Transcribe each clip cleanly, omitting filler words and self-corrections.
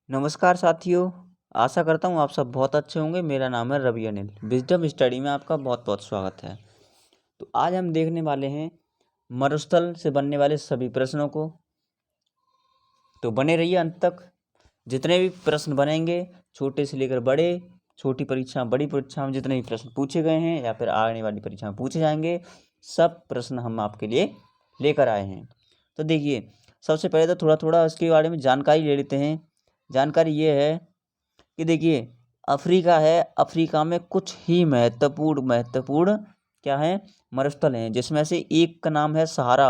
नमस्कार साथियों। आशा करता हूँ आप सब बहुत अच्छे होंगे। मेरा नाम है रवि अनिल। विजडम स्टडी में आपका बहुत बहुत स्वागत है। तो आज हम देखने वाले हैं मरुस्थल से बनने वाले सभी प्रश्नों को। तो बने रहिए अंत तक। जितने भी प्रश्न बनेंगे, छोटे से लेकर बड़े, छोटी परीक्षा बड़ी परीक्षा में जितने भी प्रश्न पूछे गए हैं या फिर आने वाली परीक्षा में पूछे जाएंगे, सब प्रश्न हम आपके लिए लेकर आए हैं। तो देखिए, सबसे पहले तो थोड़ा थोड़ा इसके बारे में जानकारी ले लेते हैं। जानकारी ये है कि देखिए, अफ्रीका है। अफ्रीका में कुछ ही महत्वपूर्ण क्या है, मरुस्थल हैं, जिसमें से एक का नाम है सहारा।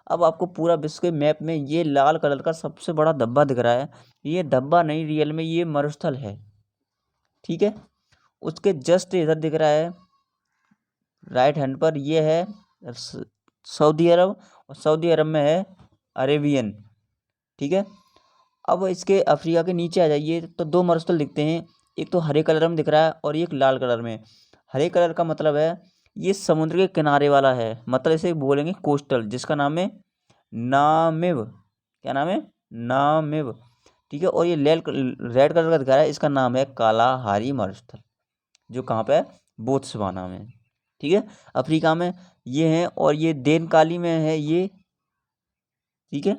अब आपको पूरा विश्व के मैप में ये लाल कलर का सबसे बड़ा धब्बा दिख रहा है, ये धब्बा नहीं, रियल में ये मरुस्थल है। ठीक है, उसके जस्ट इधर दिख रहा है राइट हैंड पर, ये है सऊदी अरब, और सऊदी अरब में है अरेबियन। ठीक है, अब इसके अफ्रीका के नीचे आ जाइए तो दो मरुस्थल दिखते हैं। एक तो हरे कलर में दिख रहा है और एक लाल कलर में। हरे कलर का मतलब है ये समुद्र के किनारे वाला है, मतलब इसे बोलेंगे कोस्टल, जिसका नाम है नामिब। क्या नाम है? नामिब। ठीक है, और ये रेड कलर का दिखा रहा है, इसका नाम है कालाहारी मरुस्थल, जो कहाँ पे है? बोत्सवाना में। ठीक है, अफ्रीका में ये है, और ये देनकाली में है ये। ठीक है,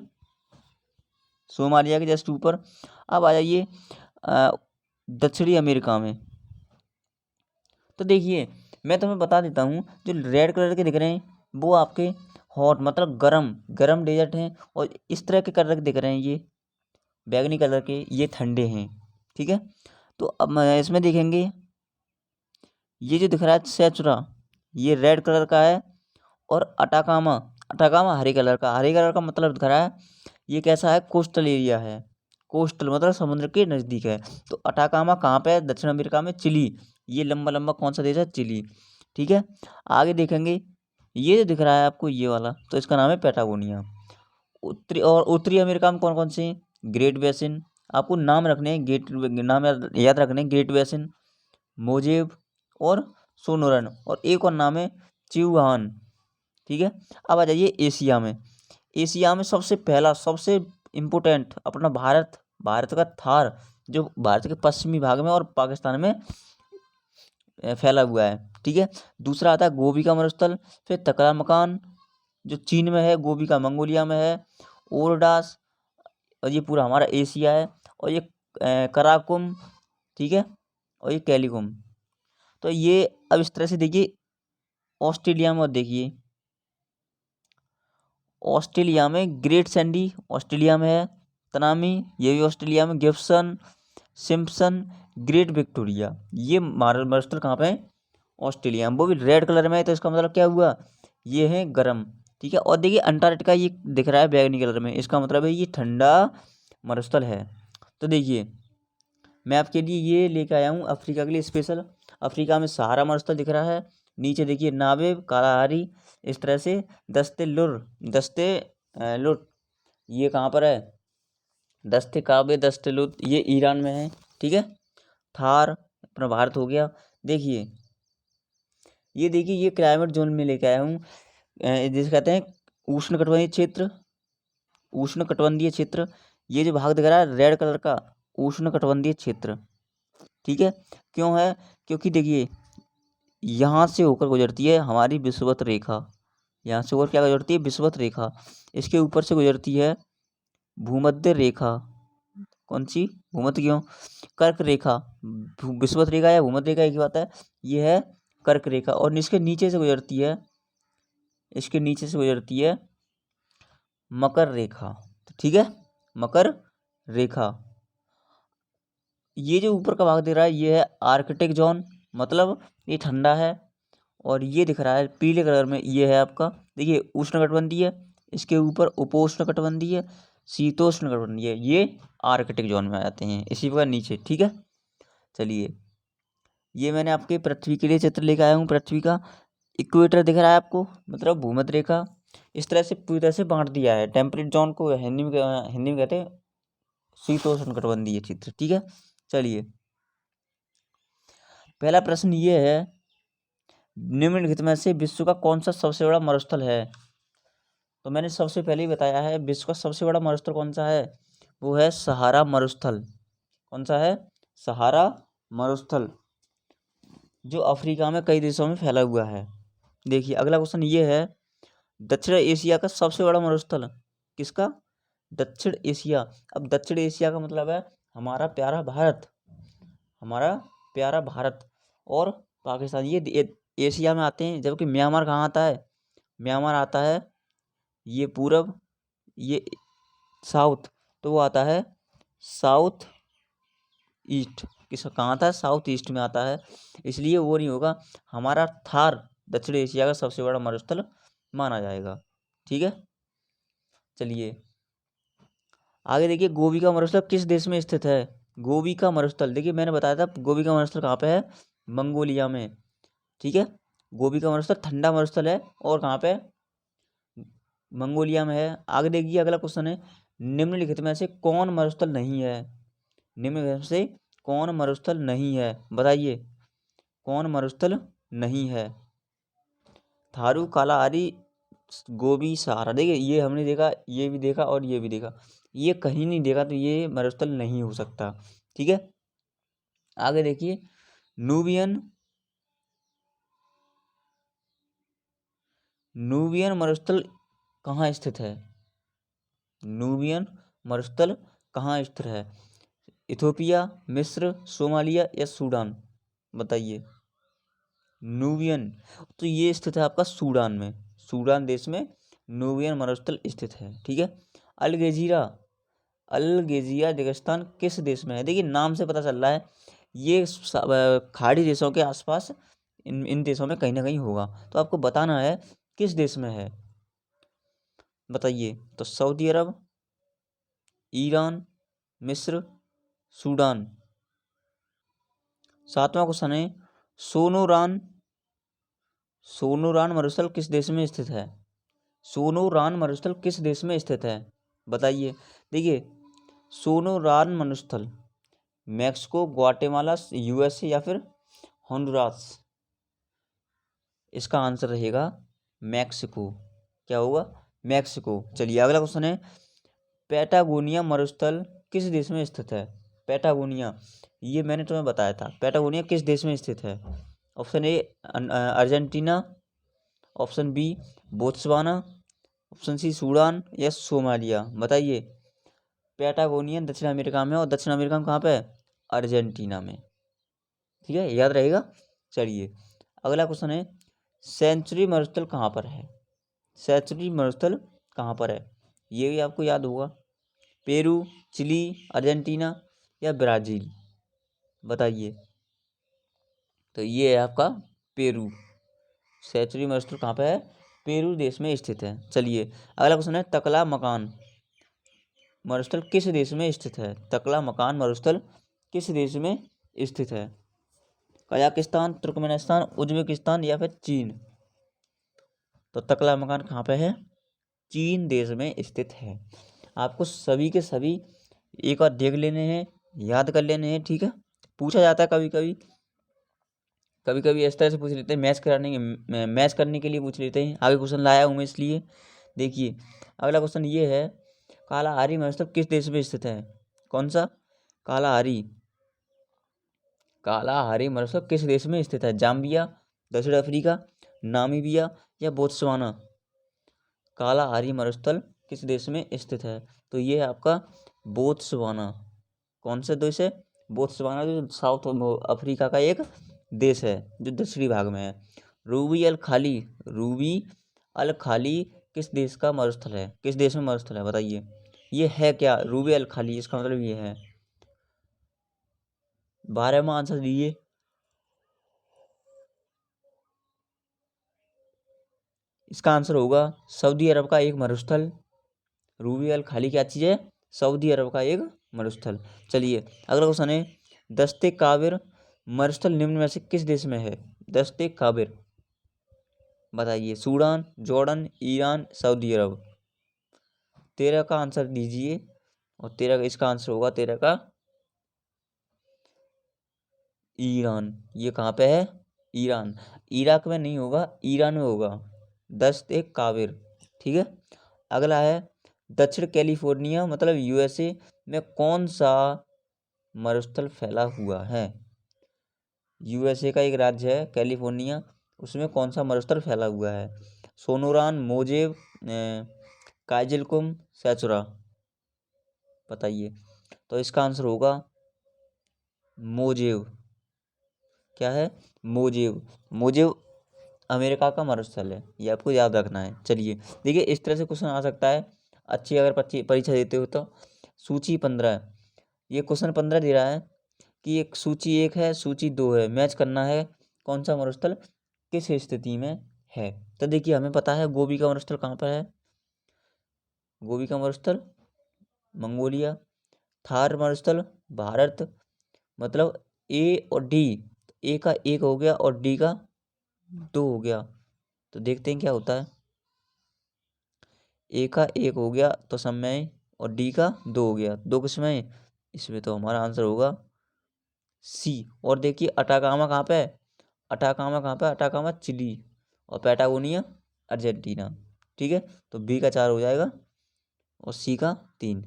सोमालिया के जस्ट ऊपर। अब आ जाइए दक्षिणी अमेरिका में। तो देखिए, मैं तुम्हें बता देता हूँ, जो रेड कलर के दिख रहे हैं वो आपके हॉट, मतलब गरम गरम डेजर्ट हैं, और इस तरह के कलर के दिख रहे हैं ये बैगनी कलर के, ये ठंडे हैं। ठीक है, तो अब इसमें देखेंगे, ये जो दिख रहा है सेचुरा, ये रेड कलर का है, और अटाकामा, अटाकामा हरे कलर का मतलब दिख रहा है ये कैसा है, कोस्टल एरिया है। कोस्टल मतलब समुद्र के नज़दीक है। तो अटाकामा कहाँ पे है? दक्षिण अमेरिका में, चिली। ये लंबा लंबा कौन सा देश है? चिली। ठीक है, आगे देखेंगे, ये जो दिख रहा है आपको ये वाला, तो इसका नाम है पैटागोनिया। उत्तरी अमेरिका में कौन कौन से हैं? Great basin. आपको नाम रखने हैं, नाम याद रखने हैं, ग्रेट बेसिन, मोजेब और सोनोरन, और एक और नाम है चिहुआन। ठीक है, अब आ जाइए एशिया में। एशिया में सबसे पहला, सबसे इम्पोर्टेंट अपना भारत। भारत का थार, जो भारत के पश्चिमी भाग में और पाकिस्तान में फैला हुआ है। ठीक है, दूसरा आता है गोबी का मरुस्थल, फिर तकलामकान जो चीन में है, गोबी का मंगोलिया में है, ओरडास, और ये पूरा हमारा एशिया है, और ये कराकुम। ठीक है, और ये कैलिकुम। तो ये अब इस तरह से देखिए, ऑस्ट्रेलिया में, और देखिए ऑस्ट्रेलिया में ग्रेट सैंडी ऑस्ट्रेलिया में है, तनामी ये भी ऑस्ट्रेलिया में, गिब्सन, सिम्पसन, ग्रेट विक्टोरिया, ये मरुस्थल कहाँ पे है? ऑस्ट्रेलिया में। वो भी रेड कलर में है, तो इसका मतलब क्या हुआ? ये है गर्म। ठीक है, और देखिए अंटार्कटिका ये दिख रहा है बैगनी कलर में, इसका मतलब है ये ठंडा मरुस्थल है। तो देखिए, मैं आपके लिए ये लेकर आया हूँ अफ्रीका के लिए स्पेशल। अफ्रीका में सहारा मरुस्थल दिख रहा है, नीचे देखिए नाबेब, कालाहारी, इस तरह से दस्ते लुट, ये कहाँ पर है? दस्ते काबे, दस्ते लुट, ये ईरान में है। ठीक है, थार अपना भारत हो गया। देखिए, ये देखिए, ये क्लाइमेट जोन में लेके आया हूँ, जिसे कहते हैं उष्णकटिबंधीय क्षेत्र। उष्णकटिबंधीय क्षेत्र, ये जो भाग दिख रहा है रेड कलर का, उष्णकटिबंधीय क्षेत्र। ठीक है, क्यों है? क्योंकि देखिए, यहाँ से होकर गुजरती है हमारी विषुवत रेखा। यहाँ से होकर क्या गुजरती है? विषुवत रेखा। इसके ऊपर से गुजरती है भूमध्य रेखा। कौन सी? भूमध्य क्यों? कर्क रेखा। विषुवत रेखा या भूमध्य रेखा एक ही बात है। ये है कर्क रेखा, और इसके नीचे से गुजरती है, इसके नीचे से गुजरती है मकर रेखा। तो ठीक है, मकर रेखा। ये जो ऊपर का भाग दिख रहा है ये है आर्कटिक जोन, मतलब ये ठंडा है। और ये दिख रहा है पीले कलर में, ये है आपका, देखिए उष्णकटिबंधीय, इसके ऊपर उपोष्णकटिबंधीय, शीतोष्णकटिबंधीय, ये आर्कटिक जोन में आ जाते हैं, इसी प्रकार नीचे। ठीक है, चलिए, ये मैंने आपके पृथ्वी के लिए चित्र लेकर आया हूँ। पृथ्वी का इक्वेटर दिख रहा है आपको, मतलब भूमध्य रेखा। इस तरह से पूरी तरह से बांट दिया है। टेम्परेट जोन को हिंदी में कहते हैं शीतोष्णकटिबंधीय क्षेत्र। ठीक है, चलिए, पहला प्रश्न ये है, निम्नलिखित में से विश्व का कौन सा सबसे बड़ा मरुस्थल है? तो मैंने सबसे पहले ही बताया है, विश्व का सबसे बड़ा मरुस्थल कौन सा है? वो है सहारा मरुस्थल। कौन सा है? सहारा मरुस्थल, जो अफ्रीका में कई देशों में फैला हुआ है। देखिए अगला क्वेश्चन ये है, दक्षिण एशिया का सबसे बड़ा मरुस्थल किसका? दक्षिण एशिया। अब दक्षिण एशिया का मतलब है हमारा प्यारा भारत, हमारा प्यारा भारत और पाकिस्तान, ये एशिया में आते हैं। जबकि म्यांमार कहाँ आता है? म्यांमार आता है ये पूरब, ये साउथ, तो वो आता है साउथ ईस्ट। किस कहाँ आता है? साउथ ईस्ट में आता है, इसलिए वो नहीं होगा। हमारा थार दक्षिण एशिया का सबसे बड़ा मरुस्थल माना जाएगा। ठीक है, चलिए आगे देखिए, गोबी का मरुस्थल किस देश में स्थित है? गोबी का मरुस्थल, देखिए मैंने बताया था गोबी का मरुस्थल कहाँ पे है? मंगोलिया में। ठीक है, गोबी का मरुस्थल ठंडा मरुस्थल है और कहाँ पे? मंगोलिया में है। आगे देखिए अगला क्वेश्चन है, निम्नलिखित में से कौन मरुस्थल नहीं है? निम्नलिखित में से कौन मरुस्थल नहीं है? बताइए कौन मरुस्थल नहीं है? थारू, कालाहारी, गोबी, सहारा। देखिए ये हमने देखा, ये भी देखा और ये भी देखा, ये कहीं नहीं देखा, तो ये मरुस्थल नहीं हो सकता। ठीक है, आगे देखिए, नूबियन नूबियन मरुस्थल कहाँ स्थित है? नूबियन मरुस्थल कहाँ स्थित है? इथोपिया, मिस्र, सोमालिया या सूडान? बताइए। नूबियन, तो ये स्थित है आपका सूडान में, सूडान देश में नूबियन मरुस्थल स्थित है। ठीक है, अलगेजीरा, अलगेजिया रेगिस्तान किस देश में है? देखिए नाम से पता चल रहा है ये खाड़ी देशों के आसपास, इन देशों में कहीं ना कहीं होगा, तो आपको बताना है किस देश में है। बताइए, तो सऊदी अरब, ईरान, मिस्र, सूडान। सातवां क्वेश्चन है, सोनोरान, सोनोरान मरुस्थल किस देश में स्थित है? सोनोरान मरुस्थल किस देश में स्थित है? बताइए। देखिए सोनोरान मरुस्थल मैक्सिको, ग्वाटेमाला, यूएसए या फिर होंडुरास? इसका आंसर रहेगा मैक्सिको। क्या होगा? मैक्सिको। चलिए अगला क्वेश्चन है, पैटागोनिया मरुस्थल किस देश में स्थित है? पैटागोनिया, ये मैंने तुम्हें बताया था, पैटागोनिया किस देश में स्थित है? Option A Argentina, option B Botswana, option C Sudan या सोमालिया? बताइए। पैटागोनियन दक्षिण अमेरिका में, और दक्षिण अमेरिका में कहाँ पे है? अर्जेंटीना में। ठीक है, याद रहेगा। चलिए अगला क्वेश्चन है, सेंचुरी मरुस्थल कहाँ पर है? सेंचुरी मरुस्थल कहाँ पर है? ये भी आपको याद होगा। पेरू, चिली, अर्जेंटीना या ब्राज़ील? बताइए। तो ये है आपका पेरू। सेंचुरी मरुस्थल कहाँ पे है? पेरू देश में स्थित है। चलिए अगला क्वेश्चन है, तकला मकान मरुस्थल किस देश में स्थित है? तकला मकान मरुस्थल किस देश में स्थित है? कजाकिस्तान, तुर्कमेनिस्तान, उज्बेकिस्तान या फिर चीन? तो तकला मकान कहाँ पे है? चीन देश में स्थित है। आपको सभी के सभी एक बार देख लेने हैं, याद कर लेने हैं। ठीक है, पूछा जाता है कभी कभी, कभी कभी इस तरह से पूछ लेते हैं, मैच करने के लिए पूछ लेते हैं। आगे क्वेश्चन लाया हूँ मैं इसलिए। देखिए अगला क्वेश्चन ये है, कालाहारी मरुस्थल किस देश में स्थित है? कौन सा? कालाहारी, कालाहारी मरुस्थल किस देश में स्थित है? जाम्बिया, दक्षिण अफ्रीका, नामीबिया या बोत्सवाना? कालाहारी मरुस्थल किस देश में स्थित है? तो ये है आपका बोत्सवाना। कौन सा देश है? बोत्सवाना, जो साउथ अफ्रीका का एक देश है जो दक्षिणी भाग में है। रूबी अल खाली, रूबी अल खाली किस देश का मरुस्थल है? किस देश में मरुस्थल है? बताइए। ये है क्या रूबी अल खाली? इसका मतलब ये है, 12वां आंसर दीजिए। इसका आंसर होगा सऊदी अरब का एक मरुस्थल। रूबी अल खाली क्या चीज़ है? सऊदी अरब का एक मरुस्थल। चलिए अगला क्वेश्चन है, दस्ते काबिर मरुस्थल निम्न में से किस देश में है? दस्ते काबिर, बताइए। सूडान, जॉर्डन, ईरान, सऊदी अरब? 13 का आंसर दीजिए, और 13 का इसका आंसर होगा 13 का ईरान। ये कहाँ पे है? ईरान। इराक में नहीं होगा, ईरान में होगा। दस्ते काबिर। ठीक है, अगला है, दक्षिण कैलिफोर्निया मतलब यूएसए में कौन सा मरुस्थल फैला हुआ है? यूएसए का एक राज्य है कैलिफोर्निया, उसमें कौन सा मरुस्थल फैला हुआ है? सोनोरान, मोजेव, काजिलकुम, सैचुरा, बताइए। तो इसका आंसर होगा मोजेव। क्या है? मोजेव। मोजेव अमेरिका का मरुस्थल है, ये आपको याद रखना है। चलिए देखिए, इस तरह से क्वेश्चन आ सकता है अच्छी अगर परीक्षा देते हो तो। सूची 15, ये क्वेश्चन 15 दे रहा है कि एक सूची 1 है, सूची 2 है, मैच करना है कौन सा मरुस्थल किस स्थिति में है। तो देखिए, हमें पता है गोबी का मरुस्थल कहाँ पर है। गोबी का मरुस्थल मंगोलिया। थार मरुस्थल भारत। मतलब ए और डी, ए का 1 हो गया और डी का 2 हो गया। तो देखते हैं क्या होता है। ए का 1 हो गया तो समय, और डी का 2 हो गया, 2 किसमें, इसमें। तो हमारा आंसर होगा सी। और देखिए अटाकामा कहाँ पे है? अटाकामा कहाँ पे? अटाकामा चिली, और पैटागोनिया अर्जेंटीना। ठीक है, तो बी का 4 हो जाएगा और सी का 3।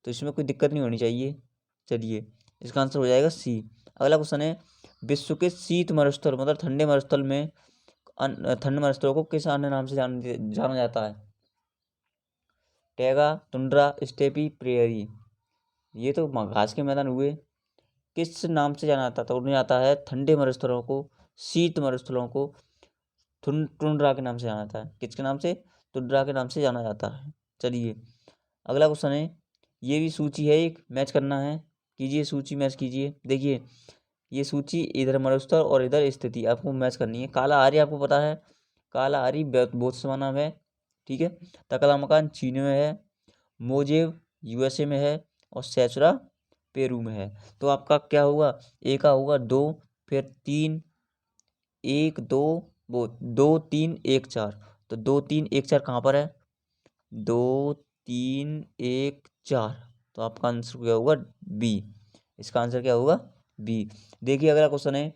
तो इसमें कोई दिक्कत नहीं होनी चाहिए। चलिए, इसका आंसर हो जाएगा सी। अगला क्वेश्चन है, विश्व के शीत मरुस्थल मतलब ठंडे मरुस्थल में ठंडे मरुस्थलों को किस अन्य नाम से जाना जाता है? Taiga, tundra, steppe, prairie. ये तो घास के मैदान हुए। किस नाम से जाना जाता था? उन्हें आता है ठंडे मरुस्थलों को, शीत मरुस्थलों को टुंड्रा के नाम से जाना जाता है। किसके नाम से? टुंड्रा के नाम से जाना जाता है। चलिए, अगला क्वेश्चन है, ये भी सूची है, एक मैच करना है। कीजिए, सूची मैच कीजिए। देखिए, ये सूची इधर मरुस्थल और इधर स्थिति आपको मैच करनी है। काला आर्य आपको पता है, काला आर्य बोत्सवाना में है। ठीक है, तकला मकान चीन में है, मोजेव यूएसए में है, और सैचुरा पेरू में है। तो आपका क्या होगा? ए का होगा 2, फिर 3, 1, 2, वो 2, 3, 1, 4। तो 2, 3, 1, 4 कहाँ पर है? 2, 3, 1, 4। तो आपका आंसर क्या होगा? बी। इसका आंसर क्या होगा? बी। देखिए, अगला क्वेश्चन है,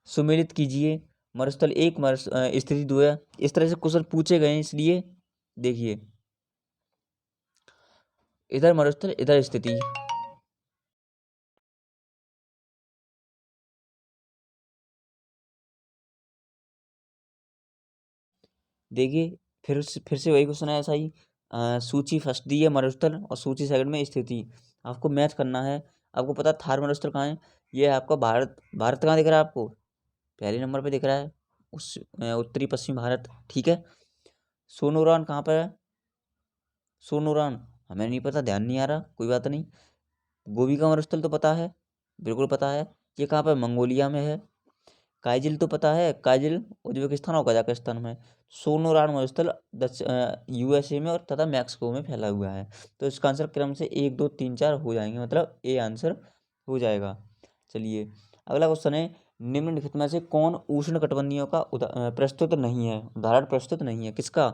सुमेलित कीजिए। मरुस्थल 1, स्थिति 2 है। इस तरह से क्वेश्चन पूछे गए हैं, इसलिए देखिए, इधर मरुस्थल इधर स्थिति। देखिए, फिर से वही क्वेश्चन है, ऐसा ही। सूची फर्स्ट दी है मरुस्थल, और सूची सेकंड में स्थिति। आपको मैच करना है। आपको पता है थार मरुस्थल कहाँ है? ये है आपका भारत। भारत कहाँ दिख रहा है आपको? पहले नंबर पे दिख रहा है, उस उत्तरी पश्चिम भारत। ठीक है, सोनोरान कहाँ पर है? सोनोरान हमें नहीं पता, ध्यान नहीं आ रहा, कोई बात नहीं। गोबी का मरुस्थल तो पता है, बिल्कुल पता है। ये कहाँ पर? मंगोलिया में है। काइजिल तो पता है, काइजिल उज्बेकिस्तान और कजाकिस्तान में। सोनोरान मरुस्थल यूएसए में और तथा मैक्सिको में फैला हुआ है। तो इसका आंसर क्रम से 1, 2, 3, 4 हो जाएंगे, मतलब ए आंसर हो जाएगा। चलिए, अगला क्वेश्चन है, निम्नलिखित में से कौन उष्ण कटिबंधीय का प्रस्तुत नहीं है? उदाहरण प्रस्तुत नहीं है। किसका?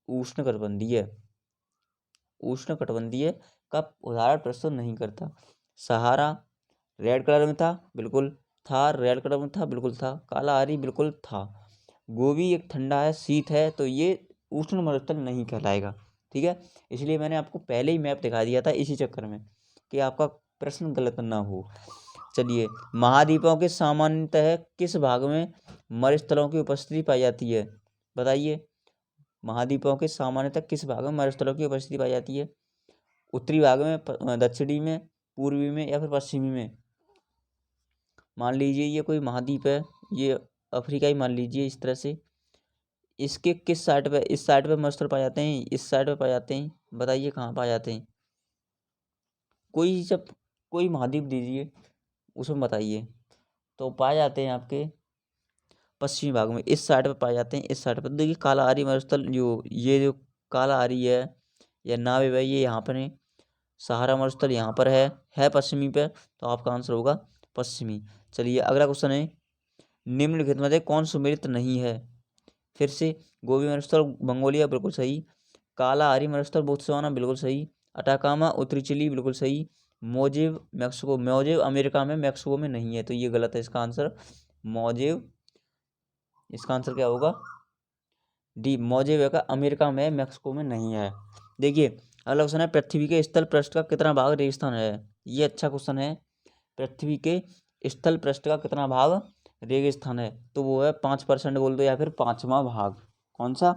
उष्ण कटिबंधीय। उष्ण कटिबंधीय का उदाहरण प्रस्तुत नहीं करता। सहारा रेड कलर में था, बिल्कुल था। रेड कलर में था, बिल्कुल था। काला आरी बिल्कुल था। गोभी एक ठंडा है, शीत है, तो ये उष्ण मरुस्थल नहीं कहलाएगा। ठीक है, इसलिए मैंने आपको पहले ही मैप दिखा दिया था, इसी चक्कर में कि आपका प्रश्न गलत ना हो। चलिए, महाद्वीपों के सामान्यतः किस भाग में मरुस्थलों की उपस्थिति पाई जाती है? बताइए, महाद्वीपों के सामान्यतः किस भाग में मरुस्थलों की उपस्थिति पाई जाती है? उत्तरी भाग में, दक्षिणी में, पूर्वी में, या फिर पश्चिमी में? मान लीजिए ये कोई महाद्वीप है, ये अफ्रीका ही मान लीजिए, इस तरह से। इसके किस साइड पे, इस साइड पे मरुस्थल पाए जाते हैं, इस साइड पे पाए जाते हैं? बताइए कहाँ पाए जाते हैं? कोई जब कोई महाद्वीप दीजिए, उसमें बताइए। तो पाए जाते हैं आपके पश्चिमी भाग में, इस साइड पे पाए जाते हैं, इस साइड पे। देखिए, काला आरी मरुस्थल, जो ये जो काला आरी है या नावे है, ये यहाँ पर है। सहारा मरुस्थल यहाँ पर है पश्चिमी पे। तो आपका आंसर होगा पश्चिमी। चलिए, अगला क्वेश्चन है, निम्नलिखित में से कौन सुमेलित नहीं है? फिर से, गोबी मरुस्थल मंगोलिया बिल्कुल सही। काला आरी मरुस्थल बोत्सवाना बिल्कुल सही। अटाकामा उत्तरी चिली बिल्कुल सही। मोजेव मैक्सिको, मोजेव अमेरिका में, मैक्सिको में नहीं है, तो ये गलत है। इसका आंसर मोजेव, इसका आंसर क्या होगा? डी, मोजेव का अमेरिका में, मैक्सिको में नहीं है। देखिए, अगला क्वेश्चन है, पृथ्वी के स्थल पृष्ठ का कितना भाग रेगिस्तान है? ये अच्छा क्वेश्चन है। पृथ्वी के स्थल पृष्ठ का कितना भाग रेगिस्तान है? तो वो है 5% बोल दो, या फिर 5वां भाग। कौन सा?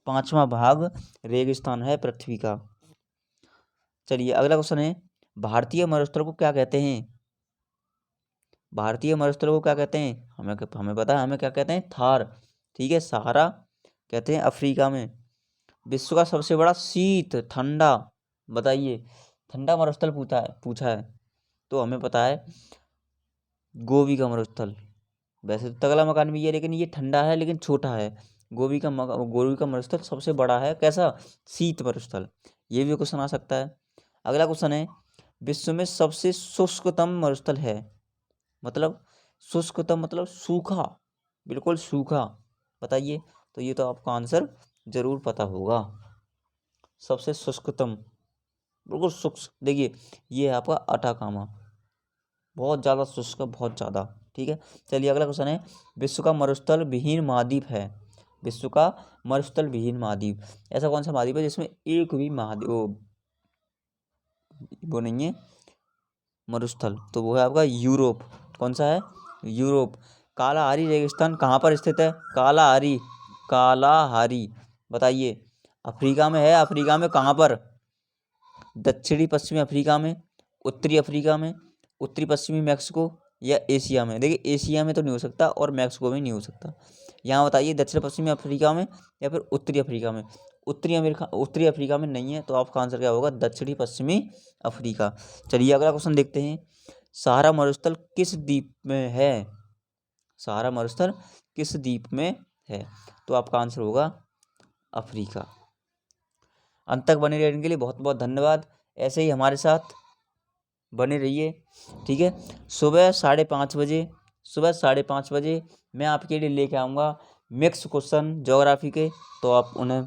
5वां भाग रेगिस्तान है पृथ्वी का। चलिए अगला क्वेश्चन है, भारतीय मरुस्थल को क्या कहते हैं? भारतीय मरुस्थल को क्या कहते हैं? हमें पता है, हमें क्या कहते हैं? थार। ठीक है, सहारा कहते हैं अफ्रीका में। विश्व का सबसे बड़ा शीत ठंडा, बताइए, ठंडा मरुस्थल पूछा है तो हमें पता है गोबी का मरुस्थल। वैसे तो तगला मकान भी है, लेकिन ये ठंडा है लेकिन छोटा है। गोबी का मरुस्थल सबसे बड़ा है, कैसा? शीत मरुस्थल। ये भी क्वेश्चन आ सकता है। अगला क्वेश्चन है, विश्व में सबसे शुष्कतम मरुस्थल है? मतलब शुष्कतम मतलब सूखा, बिल्कुल सूखा, बताइए। तो ये तो आपका आंसर जरूर पता होगा। सबसे शुष्कतम, बिल्कुल शुष्क, देखिए ये है आपका अटाकामा, बहुत ज़्यादा शुष्क, बहुत ज़्यादा। ठीक है, चलिए अगला क्वेश्चन है, विश्व का मरुस्थल विहीन महाद्वीप है? विश्व का मरुस्थल विहीन महाद्वीप, ऐसा कौन सा महाद्वीप है जिसमें एक भी महाद्वीप वो नहीं है मरुस्थल? तो वो है आपका यूरोप। कौन सा है? यूरोप। कालाहारी रेगिस्तान कहाँ पर स्थित है? कालाहारी, बताइए। अफ्रीका में है। अफ्रीका में कहाँ पर? दक्षिणी पश्चिमी अफ्रीका में, उत्तरी अफ्रीका में, उत्तरी पश्चिमी मैक्सिको, या एशिया में? देखिए एशिया में तो नहीं हो सकता और मैक्सिको में नहीं हो सकता। यहाँ बताइए, दक्षिण पश्चिमी अफ्रीका में या फिर उत्तरी अफ्रीका में? उत्तरी अफ्रीका में नहीं है, तो आपका आंसर क्या होगा? दक्षिणी पश्चिमी अफ्रीका। चलिए अगला क्वेश्चन देखते हैं, सहारा मरुस्थल किस द्वीप में है? सहारा मरुस्थल किस द्वीप में है? तो आपका आंसर होगा अफ्रीका। अंत तक बने रहने के लिए बहुत बहुत धन्यवाद। ऐसे ही हमारे साथ बने रहिए। ठीक है, सुबह 5:30 बजे मैं आपके लिए लेके आऊँगा मिक्स क्वेश्चन ज्योग्राफी के, तो आप उन्हें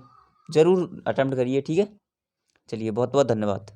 ज़रूर अटेम्प्ट करिए। ठीक है, चलिए बहुत बहुत धन्यवाद।